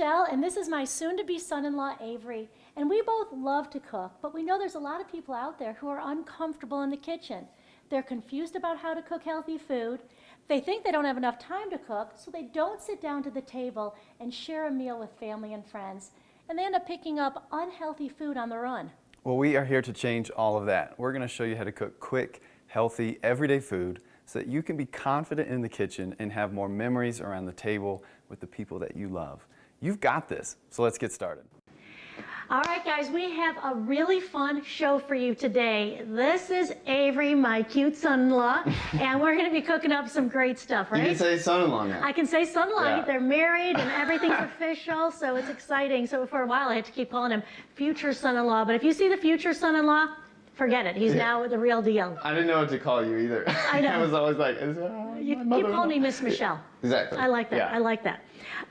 Michelle, and this is my soon-to-be son-in-law, Avery. And we both love to cook, but we know there's a lot of people out there who are uncomfortable in the kitchen. They're confused about how to cook healthy food. They think they don't have enough time to cook, so they don't sit down to the table and share a meal with family and friends. And they end up picking up unhealthy food on the run. Well, we are here to change all of that. We're going to show you how to cook quick, healthy, everyday food so that you can be confident in the kitchen and have more memories around the table with the people that you love. You've got this, so let's get started. All right, guys, we have a really fun show for you today. This is Avery, my cute son-in-law, and we're going to be cooking up some great stuff, right? You can say son-in-law now. I can say son-in-law. Yeah. They're married and everything's official, so it's exciting. So for a while, I had to keep calling him future son-in-law. But if you see the future son-in-law, forget it. He's now the real deal. I didn't know what to call you either. I know. I was always like, You call me Miss Michelle. Exactly. I like that. Yeah. I like that.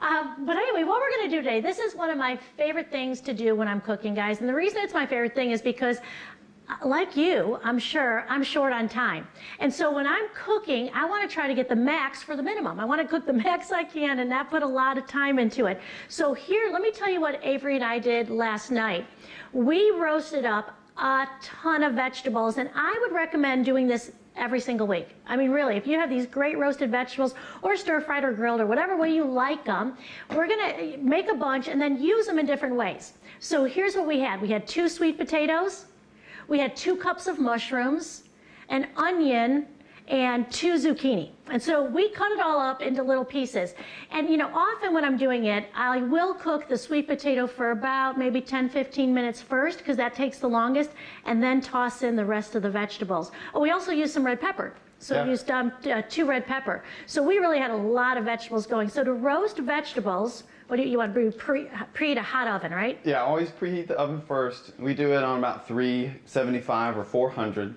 But anyway, what we're going to do today, this is one of my favorite things to do when I'm cooking, guys. And the reason it's my favorite thing is because, like you, I'm sure, I'm short on time. And so when I'm cooking, I want to try to get the max for the minimum. I want to cook the max I can and not put a lot of time into it. So here, let me tell you what Avery and I did last night. We roasted up a ton of vegetables, and I would recommend doing this every single week. I mean, really, if you have these great roasted vegetables or stir-fried or grilled or whatever way you like them, we're gonna make a bunch and then use them in different ways. So here's what we had. We had 2 sweet potatoes, we had 2 cups of mushrooms, an onion, and 2 zucchini. And so we cut it all up into little pieces. And you know, often when I'm doing it, I will cook the sweet potato for about maybe 10-15 minutes first, because that takes the longest, and then toss in the rest of the vegetables. Oh, we also used some red pepper. So we used 2 red pepper. So we really had a lot of vegetables going. So to roast vegetables, what do you want to preheat a hot oven, right? Yeah, always preheat the oven first. We do it on about 375 or 400.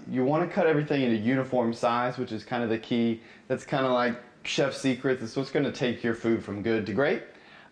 You want to cut everything in a uniform size, which is kind of the key. That's kind of like chef's secret. That's what's going to take your food from good to great,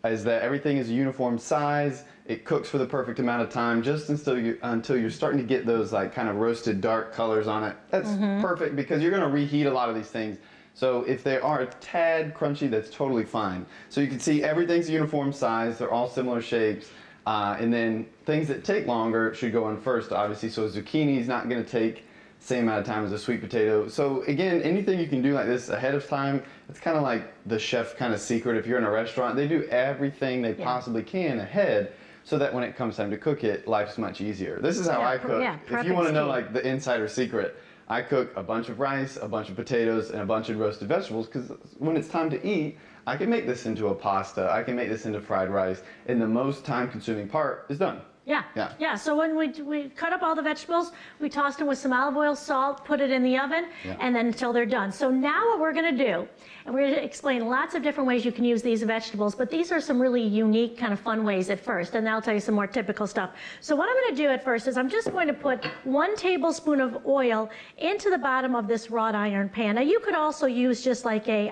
is that everything is a uniform size. It cooks for the perfect amount of time, just until you're starting to get those like kind of roasted dark colors on it. That's perfect, because you're going to reheat a lot of these things. So if they are a tad crunchy, that's totally fine. So you can see everything's a uniform size. They're all similar shapes. And then things that take longer should go in first, obviously. So zucchini is not going to take the same amount of time as a sweet potato. So again, anything you can do like this ahead of time, it's kind of like the chef kind of secret. If you're in a restaurant, they do everything they possibly can ahead, so that when it comes time to cook it, life's much easier. This is how I cook. If you want to know like the insider secret, I cook a bunch of rice, a bunch of potatoes, and a bunch of roasted vegetables, because when it's time to eat, I can make this into a pasta, I can make this into fried rice, and the most time-consuming part is done. Yeah. So when we cut up all the vegetables, we tossed them with some olive oil, salt, put it in the oven, and then until they're done. So now what we're going to do, and we're going to explain lots of different ways you can use these vegetables, but these are some really unique kind of fun ways at first, and then I'll tell you some more typical stuff. So what I'm going to do at first is I'm just going to put 1 tablespoon of oil into the bottom of this wrought iron pan. Now you could also use just like a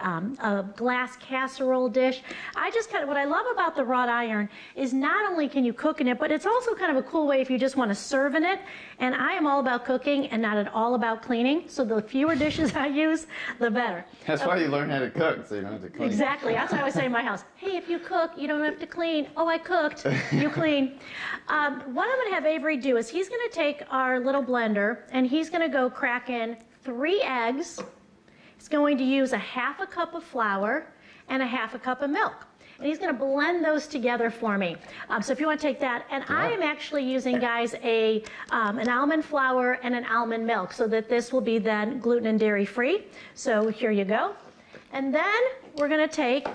glass casserole dish. What I love about the wrought iron is not only can you cook in it, but it's also kind of a cool way if you just want to serve in it. And I am all about cooking and not at all about cleaning, so the fewer dishes I use, the better. That's why you learn how to cook, so you don't have to clean. Exactly. That's what I always say in my house. Hey, if you cook, you don't have to clean. Oh, I cooked. You clean. What I'm going to have Avery do is he's going to take our little blender and he's going to go crack in 3 eggs. He's going to use a 1/2 cup of flour and a 1/2 cup of milk. And he's going to blend those together for me. So if you want to take that, and I am actually using, guys, an almond flour and an almond milk, so that this will be then gluten and dairy free. So here you go. And then we're going to take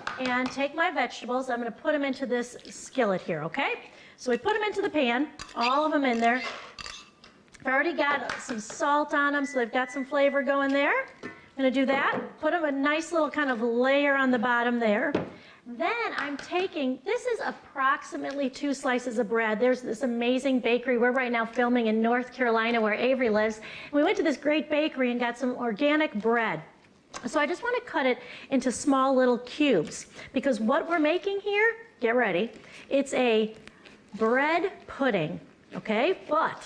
my vegetables. I'm going to put them into this skillet here, okay? So we put them into the pan, all of them in there. I've already got some salt on them, so they've got some flavor going there. I'm going to do that. Put them a nice little kind of layer on the bottom there. Then I'm taking, this is approximately 2 slices of bread. There's this amazing bakery. We're right now filming in North Carolina where Avery lives. And we went to this great bakery and got some organic bread. So I just want to cut it into small little cubes, because what we're making here, get ready, it's a bread pudding, okay? But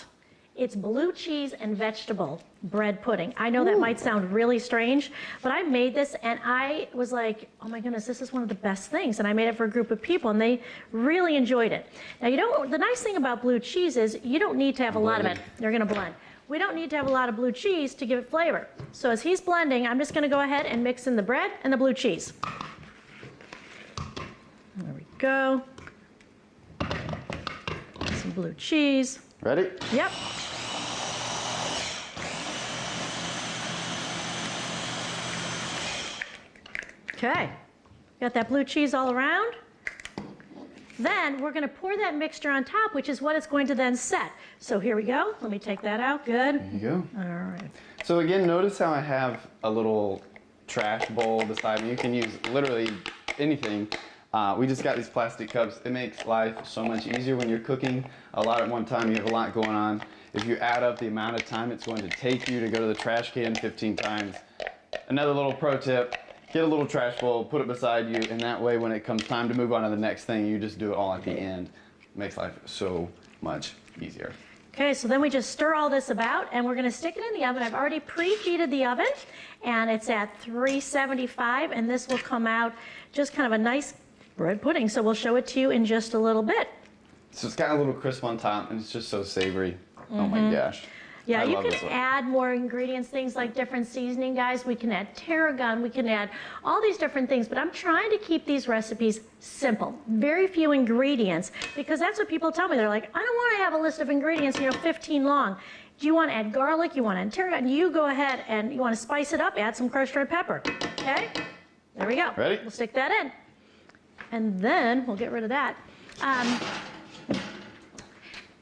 It's blue cheese and vegetable bread pudding. I know that might sound really strange, but I made this and I was like, oh my goodness, this is one of the best things. And I made it for a group of people and they really enjoyed it. Now, the nice thing about blue cheese is you don't need to have a lot of it. They're gonna blend. We don't need to have a lot of blue cheese to give it flavor. So as he's blending, I'm just gonna go ahead and mix in the bread and the blue cheese. There we go. Some blue cheese. Ready? Yep. Okay, got that blue cheese all around. Then we're gonna pour that mixture on top, which is what it's going to then set. So here we go, let me take that out, good. There you go. All right. So again, notice how I have a little trash bowl beside me. You can use literally anything. We just got these plastic cups. It makes life so much easier when you're cooking a lot at one time. You have a lot going on. If you add up the amount of time it's going to take you to go to the trash can 15 times. Another little pro tip, get a little trash bowl, put it beside you, and that way when it comes time to move on to the next thing, you just do it all at the end. It makes life so much easier. Okay, so then we just stir all this about and we're gonna stick it in the oven. I've already preheated the oven and it's at 375 and this will come out just kind of a nice bread pudding. So we'll show it to you in just a little bit. So it's got a little crisp on top and it's just so savory. Oh my gosh. Yeah, I you love can this one. add more ingredients, things like different seasoning, guys. We can add tarragon, we can add all these different things, but I'm trying to keep these recipes simple. Very few ingredients, because that's what people tell me. They're like, I don't want to have a list of ingredients, 15 long. Do you want to add garlic? You want to add tarragon? You go ahead and you want to spice it up, add some crushed red pepper. Okay? There we go. Ready? We'll stick that in. And then we'll get rid of that.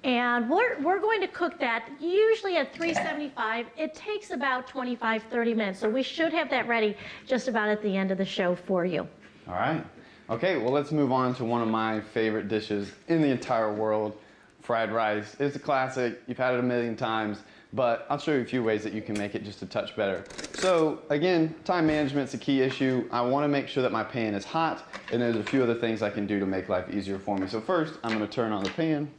And we're going to cook that usually at 375. It takes about 25, 30 minutes. So we should have that ready just about at the end of the show for you. All right. Okay, well, let's move on to one of my favorite dishes in the entire world, fried rice. It's a classic. You've had it a million times, but I'll show you a few ways that you can make it just a touch better. So again, time management's a key issue. I want to make sure that my pan is hot, and there's a few other things I can do to make life easier for me. So first, I'm going to turn on the pan.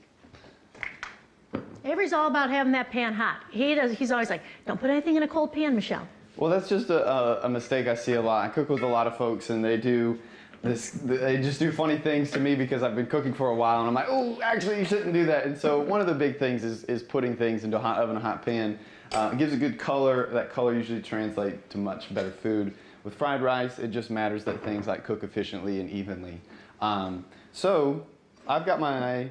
Avery's all about having that pan hot. He's always like, don't put anything in a cold pan, Michelle. Well, that's just a mistake I see a lot. I cook with a lot of folks, and they just do funny things to me because I've been cooking for a while, and I'm like, oh, actually, you shouldn't do that. And so one of the big things is putting things into a hot oven, a hot pan. It gives a good color. That color usually translates to much better food. With fried rice, it just matters that things like cook efficiently and evenly. So I've got my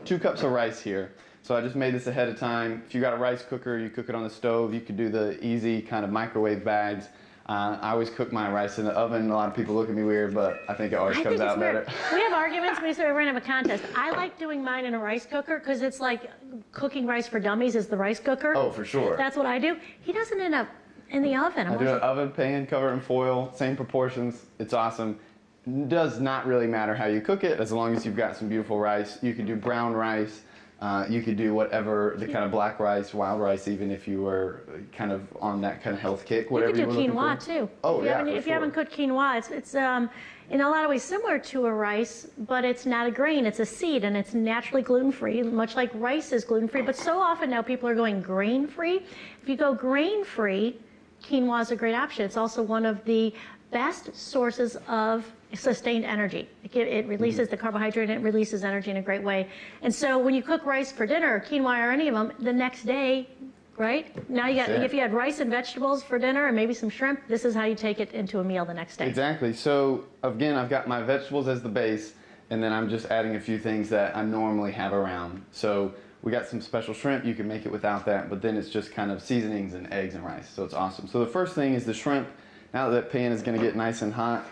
2 cups of rice here. So I just made this ahead of time. If you got a rice cooker, you cook it on the stove. You could do the easy kind of microwave bags. I always cook my rice in the oven. A lot of people look at me weird, but I think it always comes out better. We have arguments. We say we're going to have a contest. I like doing mine in a rice cooker because it's like cooking rice for dummies is the rice cooker. Oh, for sure. That's what I do. He doesn't end up in the oven. I do an oven pan, cover it in foil, same proportions. It's awesome. It does not really matter how you cook it as long as you've got some beautiful rice. You can do brown rice. You could do whatever, the kind of black rice, wild rice, even if you were kind of on that kind of health kick, whatever you were looking for. You could do quinoa too. Oh, yeah, if you haven't cooked quinoa, it's in a lot of ways similar to a rice, but it's not a grain, it's a seed, and it's naturally gluten-free, much like rice is gluten-free. But so often now people are going grain-free. If you go grain-free, quinoa is a great option. It's also one of the best sources of sustained energy. It releases the carbohydrate and it releases energy in a great way. And so when you cook rice for dinner, or quinoa or any of them, the next day, right? Now you got, if you had rice and vegetables for dinner and maybe some shrimp, this is how you take it into a meal the next day. Exactly. So again, I've got my vegetables as the base, and then I'm just adding a few things that I normally have around. So we got some special shrimp. You can make it without that, but then it's just kind of seasonings and eggs and rice. So it's awesome. So the first thing is the shrimp. Now that pan is going to get nice and hot.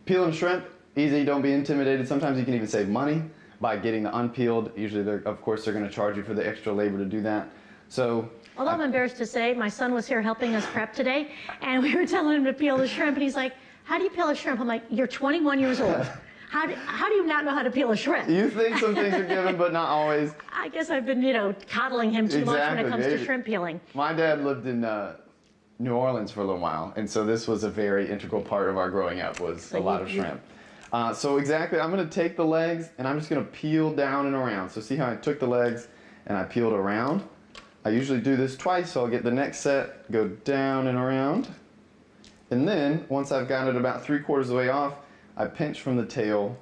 Peeling shrimp, easy, don't be intimidated. Sometimes you can even save money by getting the unpeeled. Usually, of course, they're going to charge you for the extra labor to do that. So, although I'm embarrassed to say, my son was here helping us prep today, and we were telling him to peel the shrimp, and he's like, how do you peel a shrimp? I'm like, you're 21 years old. How do you not know how to peel a shrimp? You think some things are given, but not always. I guess I've been, coddling him too much when it comes to shrimp peeling. My dad lived in New Orleans for a little while, and so this was a very integral part of our growing up, was a lot of shrimp. So exactly, I'm gonna take the legs and I'm just gonna peel down and around. So see how I took the legs and I peeled around? I usually do this twice, so I'll get the next set, go down and around. And then, once I've got it about 3/4 of the way off, I pinch from the tail,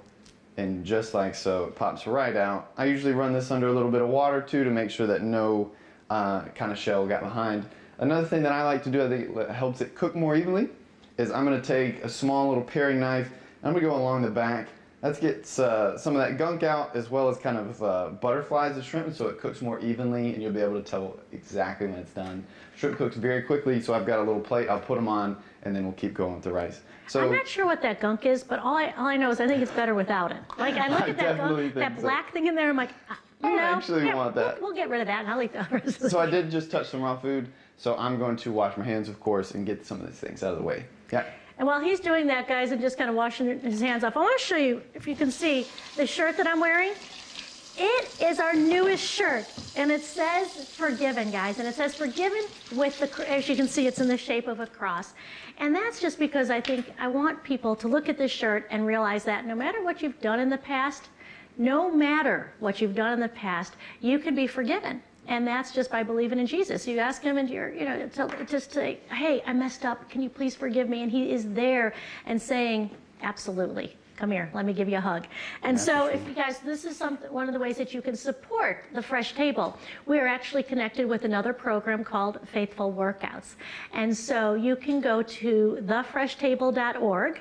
and just like so, it pops right out. I usually run this under a little bit of water too to make sure that no kind of shell got behind. Another thing that I like to do, I think it helps it cook more evenly, is I'm gonna take a small little paring knife, and I'm gonna go along the back. That gets some of that gunk out, as well as kind of butterflies the shrimp, so it cooks more evenly, and you'll be able to tell exactly when it's done. Shrimp cooks very quickly, so I've got a little plate. I'll put them on, and then we'll keep going with the rice. So I'm not sure what that gunk is, but all I know is I think it's better without it. Like I look at that gunk, that black thing in there, I'm like, I no, don't actually want that. We'll get rid of that, and I'll eat the rest of So I did just touch some raw food, so I'm going to wash my hands, of course, and get some of these things out of the way. Yeah. And while he's doing that, guys, and just kind of washing his hands off, I want to show you, if you can see, the shirt that I'm wearing. It is our newest shirt, and it says forgiven, guys, and it says forgiven with the, as you can see, it's in the shape of a cross. And that's just because I think I want people to look at this shirt and realize that no matter what you've done in the past, no matter what you've done in the past, you can be forgiven. And that's just by believing in Jesus. You ask him and you're, just say, hey, I messed up. Can you please forgive me? And he is there and saying, absolutely. Come here, let me give you a hug. And so if you guys, this is one of the ways that you can support the Fresh Table. We are actually connected with another program called Faithful Workouts. And so you can go to thefreshtable.org,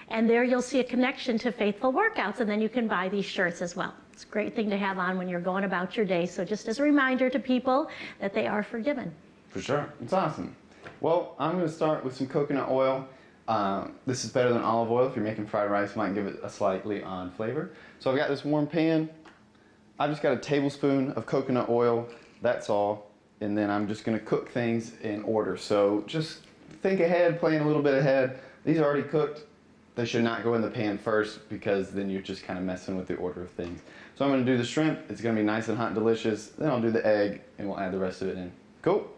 and there you'll see a connection to Faithful Workouts, and then you can buy these shirts as well. It's a great thing to have on when you're going about your day. So just as a reminder to people that they are forgiven. For sure. It's awesome. Well, I'm going to start with some coconut oil. This is better than olive oil. If you're making fried rice, you might give it a slightly on flavor. So I've got this warm pan. I've just got a tablespoon of coconut oil. That's all. And then I'm just going to cook things in order. So just think ahead, plan a little bit ahead. These are already cooked. They should not go in the pan first, because then you're just kind of messing with the order of things. So I'm going to do the shrimp. It's going to be nice and hot and delicious. Then I'll do the egg, and we'll add the rest of it in. Cool?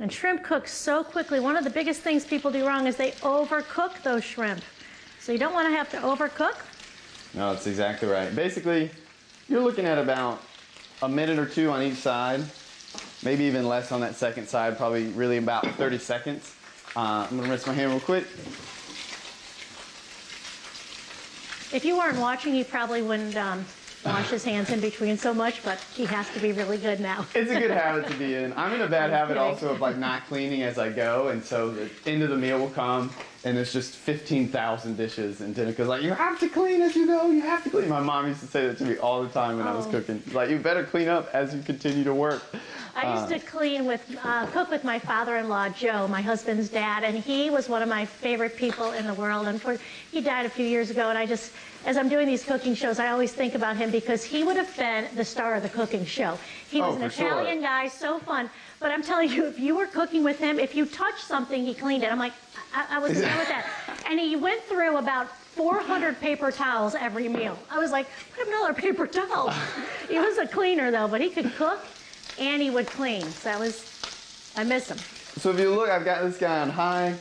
And shrimp cooks so quickly. One of the biggest things people do wrong is they overcook those shrimp. So you don't want to have to overcook. No, that's exactly right. Basically, you're looking at about a minute or two on each side, maybe even less on that second side, probably really about 30 seconds. I'm going to rinse my hand real quick. If you weren't watching, you probably wouldn't wash his hands in between so much, but he has to be really good now. It's a good habit to be in. I'm in a bad habit also of like not cleaning as I go, and so the end of the meal will come and there's just 15,000 dishes and dinner, because like, you have to clean as you go, you have to clean. My mom used to say that to me all the time when I was cooking. Like, you better clean up as you continue to work. I used to cook with my father-in-law, Joe, my husband's dad, and he was one of my favorite people in the world. And he died a few years ago, and as I'm doing these cooking shows, I always think about him, because he would have been the star of the cooking show. He was an Italian guy, so fun. But I'm telling you, if you were cooking with him, if you touched something, he cleaned it. I'm like, I was done with that. And he went through about 400 paper towels every meal. I was like, what another paper towel? He was a cleaner, though, but he could cook and he would clean. So I miss him. So if you look, I've got this guy on high.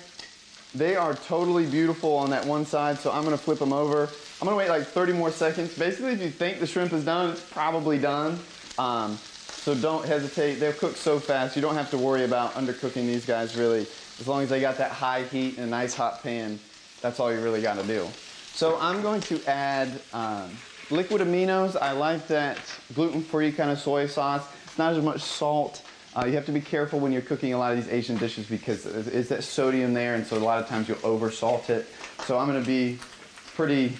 They are totally beautiful on that one side, so I'm gonna flip them over. I'm gonna wait like 30 more seconds. Basically, if you think the shrimp is done, it's probably done. So don't hesitate. They'll cook so fast. You don't have to worry about undercooking these guys, really. As long as they got that high heat and a nice hot pan, that's all you really gotta do. So I'm going to add liquid aminos. I like that gluten-free kind of soy sauce. It's not as much salt. You have to be careful when you're cooking a lot of these Asian dishes, because there's that sodium there, and so a lot of times you'll over-salt it. So I'm gonna be pretty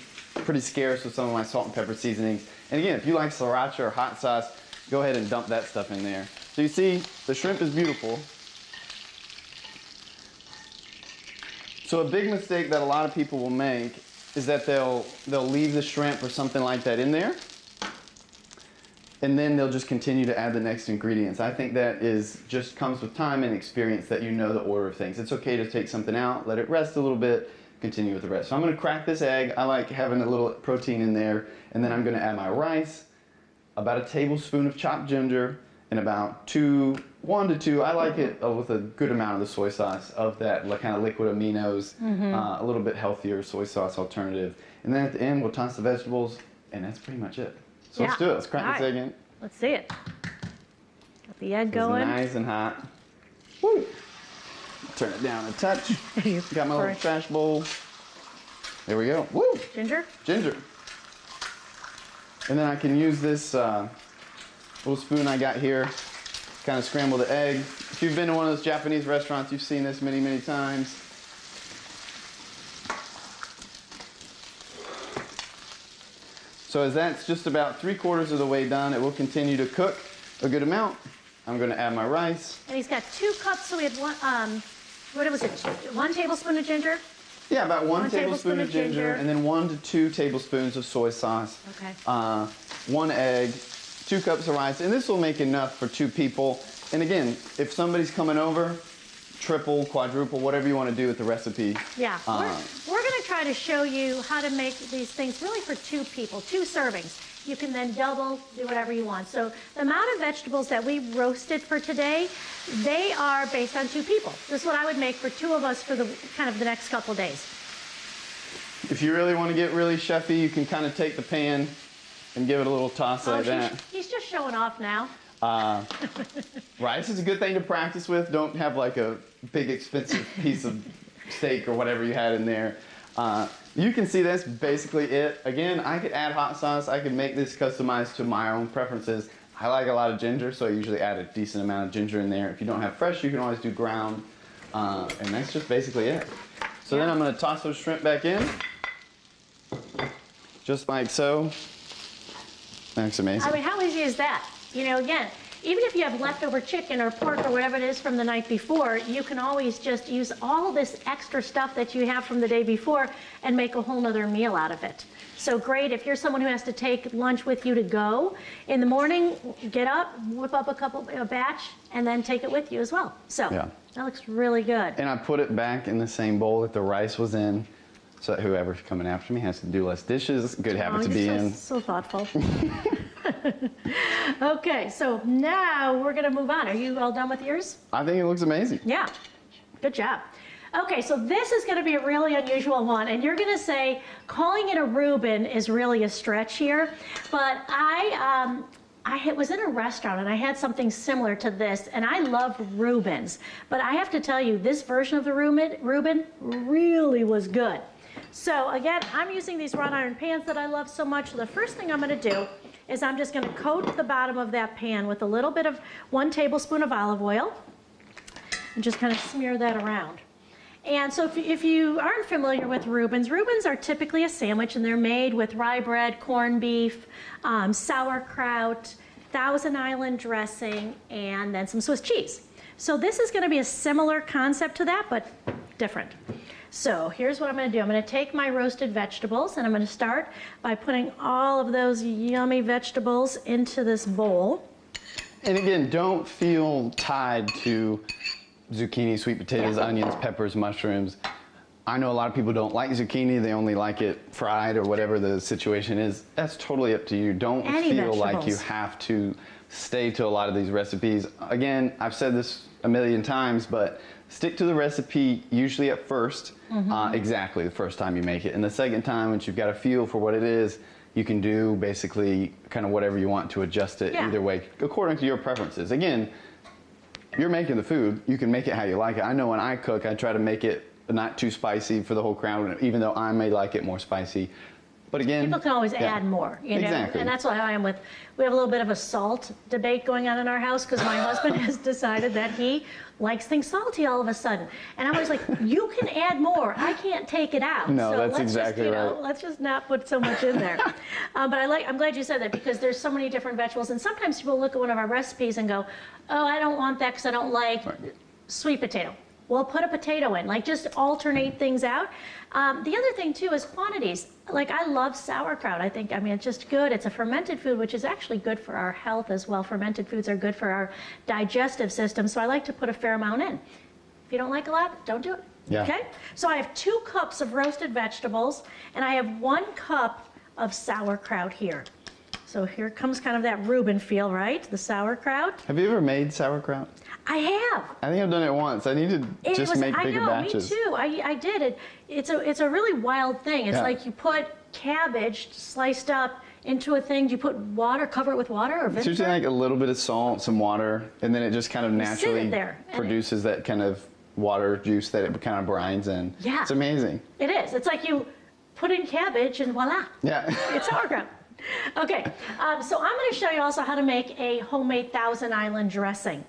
scarce with some of my salt and pepper seasonings. And again, if you like sriracha or hot sauce, go ahead and dump that stuff in there. So you see, the shrimp is beautiful. So a big mistake that a lot of people will make is that they'll leave the shrimp or something like that in there, and then they'll just continue to add the next ingredients. I think that just comes with time and experience, that you know the order of things. It's okay to take something out, let it rest a little bit, continue with the rest. So I'm gonna crack this egg. I like having a little protein in there, and then I'm gonna add my rice, about a tablespoon of chopped ginger, and about 2 1 to 2. I like it with a good amount of the soy sauce, of that kind of liquid aminos, a little bit healthier soy sauce alternative. And then at the end, we'll toss the vegetables, and that's pretty much it. So let's do it. Let's crack this egg in. Let's see it. Got the egg going. It's nice and hot. Woo! Turn it down a touch. Got my little trash bowl. There we go. Woo! Ginger? Ginger. And then I can use this little spoon I got here, kind of scramble the egg. If you've been to one of those Japanese restaurants, you've seen this many, many times. So as that's just about 3/4 of the way done, it will continue to cook a good amount. I'm going to add my rice. And he's got 2 cups, so we had what was it, 1 tablespoon of ginger? Yeah, about 1 tablespoon of ginger, and then 1 to 2 tablespoons of soy sauce. Okay. 1 egg, 2 cups of rice, and this will make enough for 2 people. And again, if somebody's coming over, triple, quadruple, whatever you want to do with the recipe. Yeah, we're going to try to show you how to make these things really for 2 people, 2 servings. You can then double, do whatever you want. So the amount of vegetables that we roasted for today, they are based on 2 people. This is what I would make for 2 of us for the kind of the next couple days. If you really want to get really chefy, you can kind of take the pan and give it a little toss like that. He's just showing off now. Rice is a good thing to practice with. Don't have like a big expensive piece of steak or whatever you had in there. You can see that's basically it. Again, I could add hot sauce. I could make this customized to my own preferences. I like a lot of ginger, so I usually add a decent amount of ginger in there. If you don't have fresh, you can always do ground. And that's just basically it. So then I'm going to toss those shrimp back in. Just like so. That's amazing. I mean, how easy is that? You know, again, even if you have leftover chicken or pork or whatever it is from the night before, you can always just use all this extra stuff that you have from the day before and make a whole nother meal out of it. So great if you're someone who has to take lunch with you to go. In the morning, get up, whip up a batch, and then take it with you as well. So that looks really good. And I put it back in the same bowl that the rice was in, so that whoever's coming after me has to do less dishes. Good habit to be in. So thoughtful. Okay, so now we're going to move on. Are you all done with yours? I think it looks amazing. Yeah, good job. Okay, so this is going to be a really unusual one, and you're going to say calling it a Reuben is really a stretch here, but I was in a restaurant and I had something similar to this, and I love Reubens, but I have to tell you, this version of the Reuben really was good. So again, I'm using these wrought iron pans that I love so much. So the first thing I'm going to do is I'm just going to coat the bottom of that pan with a little bit of 1 tablespoon of olive oil and just kind of smear that around. And so if you aren't familiar with Reubens, Reubens are typically a sandwich, and they're made with rye bread, corned beef, sauerkraut, Thousand Island dressing, and then some Swiss cheese. So this is going to be a similar concept to that, but different. So here's what I'm going to do. I'm going to take my roasted vegetables, and I'm going to start by putting all of those yummy vegetables into this bowl. And again, don't feel tied to zucchini, sweet potatoes, onions, peppers, mushrooms. I know a lot of people don't like zucchini. They only like it fried or whatever the situation is. That's totally up to you. Don't feel like you have to stay to a lot of these recipes. Again, I've said this a million times, but stick to the recipe usually at first, exactly the first time you make it. And the second time, once you've got a feel for what it is, you can do basically kind of whatever you want to adjust it either way, according to your preferences. Again, you're making the food. You can make it how you like it. I know when I cook, I try to make it not too spicy for the whole crowd, even though I may like it more spicy. But again, people can always add more, you know, exactly. And that's why I am with. We have a little bit of a salt debate going on in our house because my husband has decided that he likes things salty all of a sudden, and I was like, "You can add more. I can't take it out." No, so that's exactly right. Let's just not put so much in there. But I'm glad you said that because there's so many different vegetables, and sometimes people look at one of our recipes and go, "Oh, I don't want that because I don't like sweet potato." Well, put a potato in, like just alternate things out. The other thing too is quantities. Like I love sauerkraut. I mean, it's just good. It's a fermented food, which is actually good for our health as well. Fermented foods are good for our digestive system. So I like to put a fair amount in. If you don't like a lot, don't do it. Yeah. Okay? So I have 2 cups of roasted vegetables, and I have 1 cup of sauerkraut here. So here comes kind of that Reuben feel, right? The sauerkraut. Have you ever made sauerkraut? I have. I think I've done it once. I need to make bigger batches. Me too. I did it. It's a really wild thing. It's like you put cabbage sliced up into a thing. Do you put water, cover it with water or vinegar? It's usually like a little bit of salt, some water, and then it just kind of naturally produces that kind of water juice that it kind of brines in. Yeah. It's amazing. It is. It's like you put in cabbage and voila. Yeah. It's sauerkraut. Okay, so I'm going to show you also how to make a homemade Thousand Island dressing.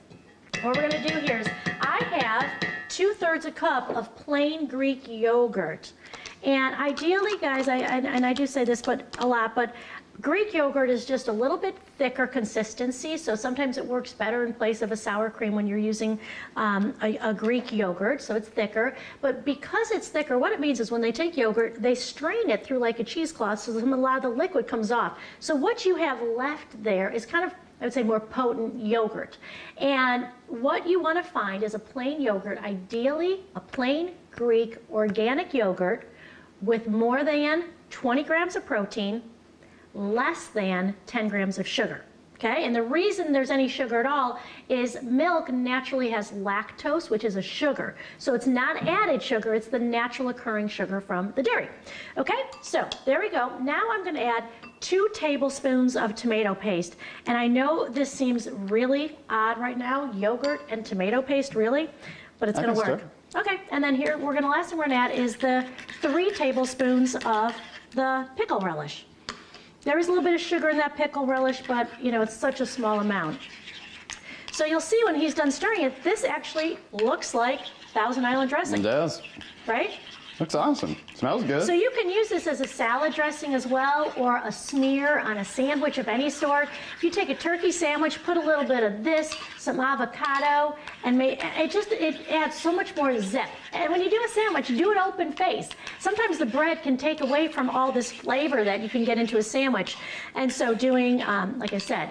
What we're going to do here is I have 2/3 a cup of plain Greek yogurt. And ideally, guys, I do say this a lot, but Greek yogurt is just a little bit thicker consistency, so sometimes it works better in place of a sour cream when you're using a Greek yogurt, so it's thicker. But because it's thicker, what it means is when they take yogurt, they strain it through like a cheesecloth, so a lot of the liquid comes off. So what you have left there is kind of, I would say, more potent yogurt. And what you want to find is a plain yogurt, ideally a plain Greek organic yogurt with more than 20 grams of protein, less than 10 grams of sugar. Okay, and the reason there's any sugar at all is milk naturally has lactose, which is a sugar. So it's not added sugar, it's the natural occurring sugar from the dairy. Okay, so there we go. Now I'm going to add 2 tablespoons of tomato paste. And I know this seems really odd right now, yogurt and tomato paste, really, but it's going to work. Okay, and then here, last thing we're going to add is the 3 tablespoons of the pickle relish. There is a little bit of sugar in that pickle relish, but you know, it's such a small amount. So you'll see when he's done stirring it, this actually looks like Thousand Island dressing. It does. Right? Looks awesome. Smells good. So you can use this as a salad dressing as well, or a smear on a sandwich of any sort. If you take a turkey sandwich, put a little bit of this, some avocado, and it adds so much more zip. And when you do a sandwich, do it open face. Sometimes the bread can take away from all this flavor that you can get into a sandwich. And so doing, like I said,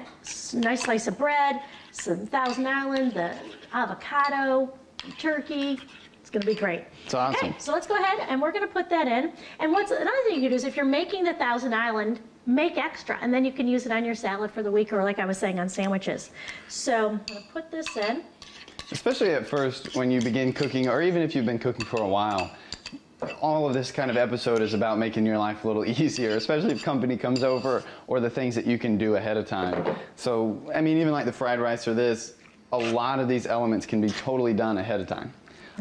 nice slice of bread, some Thousand Island, the avocado, turkey. It's going to be great. It's awesome. Okay, so let's go ahead and we're going to put that in. And another thing you can do is if you're making the Thousand Island, make extra, and then you can use it on your salad for the week, or like I was saying, on sandwiches. So I'm going to put this in. Especially at first when you begin cooking, or even if you've been cooking for a while, all of this kind of episode is about making your life a little easier, especially if company comes over or the things that you can do ahead of time. So, I mean, even like the fried rice or this, a lot of these elements can be totally done ahead of time.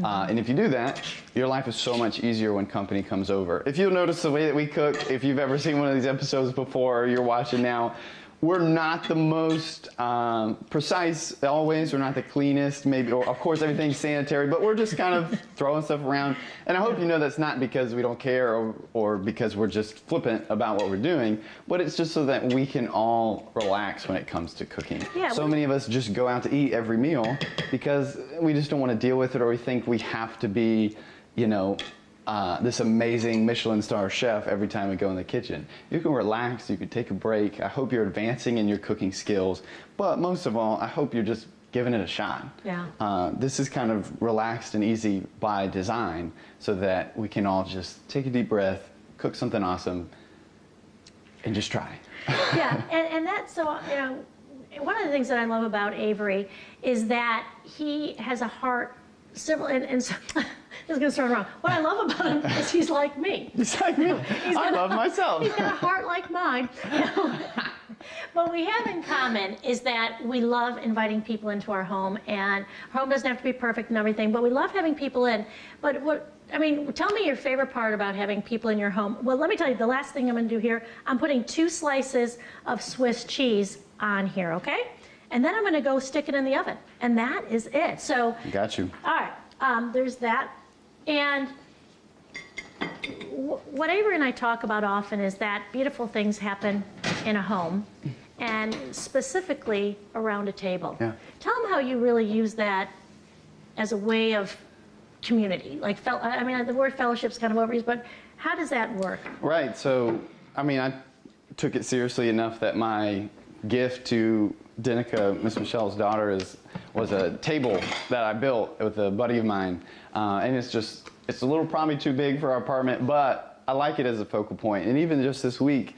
And if you do that, your life is so much easier when company comes over. If you'll notice the way that we cook, if you've ever seen one of these episodes before or you're watching now, we're not the most precise always. We're not the cleanest, maybe, or of course everything's sanitary, but we're just kind of throwing stuff around. And I hope you know that's not because we don't care or because we're just flippant about what we're doing, but it's just so that we can all relax when it comes to cooking. Yeah, so many of us just go out to eat every meal because we just don't want to deal with it, or we think we have to be, you know, this amazing Michelin star chef every time we go in the kitchen. You can relax, you can take a break. I hope you're advancing in your cooking skills, but most of all, I hope you're just giving it a shot. Yeah. This is kind of relaxed and easy by design so that we can all just take a deep breath, cook something awesome, and just try. Yeah, and that's so, you know, one of the things that I love about Avery is that he has a heart similar, and so, this is going to start wrong. What I love about him is he's like me. He's like me. I love myself. He's got a heart like mine. You know? What we have in common is that we love inviting people into our home, and our home doesn't have to be perfect and everything, but we love having people in. But tell me your favorite part about having people in your home. Well, let me tell you, the last thing I'm going to do here, I'm putting 2 slices of Swiss cheese on here, okay? And then I'm going to go stick it in the oven, and that is it. So, got you. All right, there's that. And what Avery and I talk about often is that beautiful things happen in a home, and specifically around a table. Yeah. Tell them how you really use that as a way of community. Like, I mean, the word fellowship's kind of overused, but how does that work? Right. So, I mean, I took it seriously enough that my gift to Danica, Miss Michelle's daughter, was a table that I built with a buddy of mine. And it's a little probably too big for our apartment, but I like it as a focal point. And even just this week,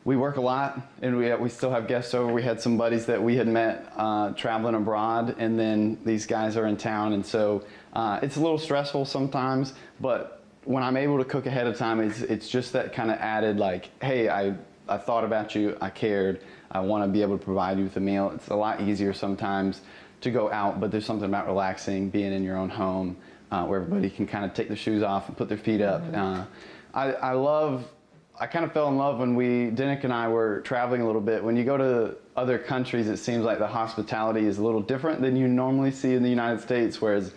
we work a lot, and we still have guests over. We had some buddies that we had met traveling abroad, and then these guys are in town, and so it's a little stressful sometimes, but when I'm able to cook ahead of time, it's just that kind of added, like, hey, I thought about you, I cared, I want to be able to provide you with a meal. It's a lot easier sometimes to go out, but there's something about relaxing, being in your own home, where everybody can kind of take their shoes off and put their feet up. I kind of fell in love when Denick and I were traveling a little bit. When you go to other countries, it seems like the hospitality is a little different than you normally see in the United States, whereas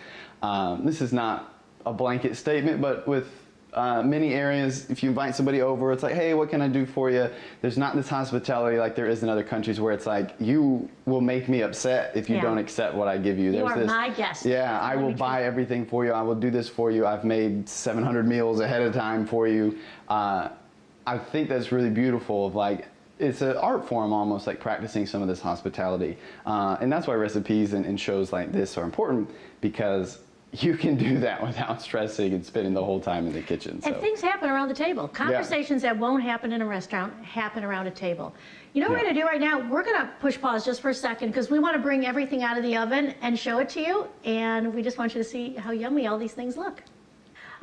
this is not a blanket statement, but with many areas, if you invite somebody over, it's like, hey, what can I do for you? There's not this hospitality like there is in other countries where it's like, you will make me upset if you don't accept what I give you. You are my guest. Yeah, I will buy everything for you. I will do this for you. I've made 700 meals ahead of time for you. I think that's really beautiful. Of like, it's an art form almost, like practicing some of this hospitality. And that's why recipes and shows like this are important, because you can do that without stressing and spending the whole time in the kitchen. So. And things happen around the table. Conversations that won't happen in a restaurant happen around a table. You know what we're going to do right now? We're going to push pause just for a second, because we want to bring everything out of the oven and show it to you. And we just want you to see how yummy all these things look.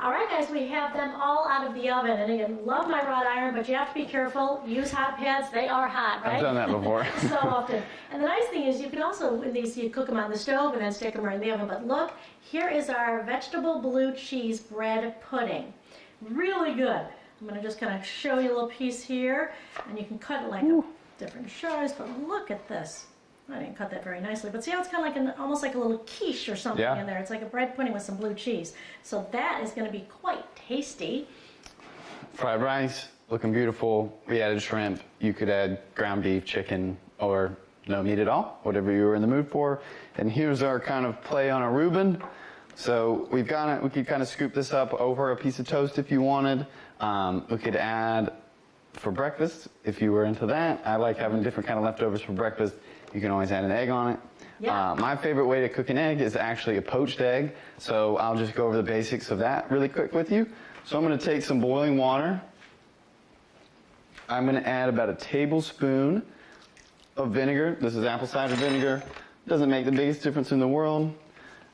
All right, guys, we have them all out of the oven. And again, love my wrought iron, but you have to be careful. Use hot pads. They are hot, right? I've done that before. So often. And the nice thing is you can also, in these, you cook them on the stove and then stick them right in the oven. But look, here is our vegetable blue cheese bread pudding. Really good. I'm going to just kind of show you a little piece here. And you can cut it like different shards, but look at this. I didn't cut that very nicely, but see how it's kind of like almost like a little quiche or something in there. It's like a bread pudding with some blue cheese. So that is going to be quite tasty. Fried rice, looking beautiful. We added shrimp. You could add ground beef, chicken, or no meat at all, whatever you were in the mood for. And here's our kind of play on a Reuben. So we've got it. We could kind of scoop this up over a piece of toast if you wanted. We could add for breakfast if you were into that. I like having different kind of leftovers for breakfast. You can always add an egg on it. Yeah. My favorite way to cook an egg is actually a poached egg. So I'll just go over the basics of that really quick with you. So I'm going to take some boiling water. I'm going to add about a tablespoon of vinegar. This is apple cider vinegar. Doesn't make the biggest difference in the world.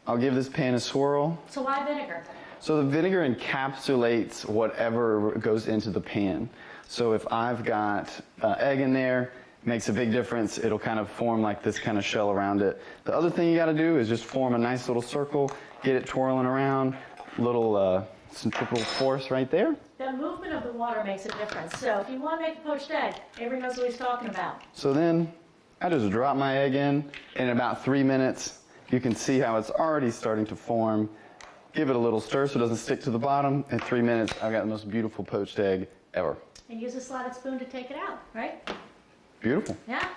I'll give this pan a swirl. So why vinegar? So the vinegar encapsulates whatever goes into the pan. So if I've got egg in there, makes a big difference. It'll kind of form like this kind of shell around it. The other thing you got to do is just form a nice little circle, get it twirling around, little centripetal force right there. The movement of the water makes a difference. So if you want to make a poached egg, Avery knows what he's talking about. So then I just drop my egg in about 3 minutes. You can see how it's already starting to form. Give it a little stir so it doesn't stick to the bottom. In 3 minutes, I've got the most beautiful poached egg ever. And use a slotted spoon to take it out, right? Beautiful. Yeah.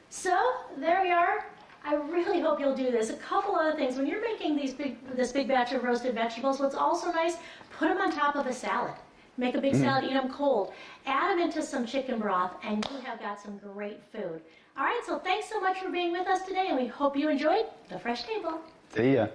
So there we are. I really hope you'll do this. A couple other things. When you're making this big batch of roasted vegetables, what's also nice, put them on top of a salad. Make a big salad, eat them cold. Add them into some chicken broth, and you have got some great food. All right, so thanks so much for being with us today, and we hope you enjoyed The Fresh Table. See ya.